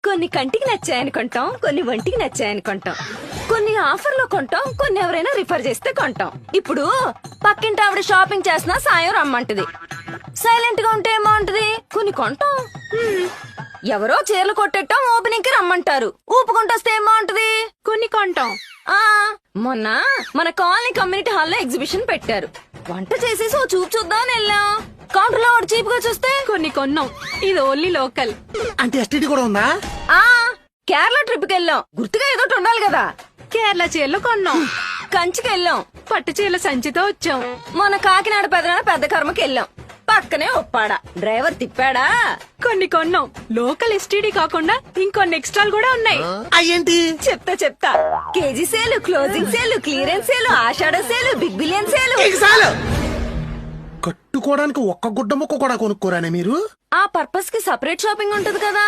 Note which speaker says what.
Speaker 1: కొన్ని కంటికి నచ్చాయని కొంటాం, కొన్ని ఒంటికి నచ్చాయని కొంటాం, కొన్ని ఆఫర్ లో కొంటాం, కొన్ని ఎవరైనా రిఫర్ చేస్తే కొంటాం. ఇప్పుడు పక్కింటి ఆవిడ షాపింగ్ చేసినా సాయం రమ్మంటది. సైలెంట్ గా ఉంటే ఏమంటది? కొన్ని కొంటాం. ఎవరో చీరలు కొట్టేటం ఓపెనింగ్ కి రమ్మంటారు. ఊపుకుంటొస్తే ఏమంటది? కొన్ని కొంటాం. ఆ మొన్న మన కాలనీ కమ్యూనిటీ హాల్లో ఎగ్జిబిషన్ పెట్టారు. వంట చేసేసి ఓ చూపు చూద్దామని వెళ్ళాం. కౌంటర్ లో చీప్ గా చూస్తే కొన్ని కొన్నాం. ఇది ఓన్లీ లోకల్.
Speaker 2: అంటే ఎస్టీడీ కూడా ఉందా?
Speaker 1: ఆ కేరళ ట్రిప్ కి వెళ్ళాం. గుర్తుగా ఏదో ఒకటి ఉండాలి కదా.
Speaker 3: కేరళ చీరలు కొన్నాం.
Speaker 1: కంచికి వెళ్ళాం.
Speaker 3: పట్టు చీరల సంచితో వచ్చాం.
Speaker 1: మన కాకినాడ పెద్ద కర్మకి వెళ్ళాం. పక్కనే ఒప్పాడా డ్రైవర్ తిప్పాడా.
Speaker 3: కొన్ని కొన్నాం. లోకల్ ఎస్టీడీ కాకుండా ఇంకొన్ని ఎక్స్ట్రాలు కూడా ఉన్నాయి.
Speaker 2: అయ్యేంటి?
Speaker 1: చెప్తా KG sale, closing sale, clearance sale, ఆషాఢ సేలు, బిగ్ బిలియన్ సేలు.
Speaker 2: చాలు. కట్టుకోవడానికి ఒక్క గుడ్డ ముక్క కూడా కొనుక్కోరానే మీరు?
Speaker 1: ఆ పర్పస్ కి సపరేట్ షాపింగ్ ఉంటది కదా.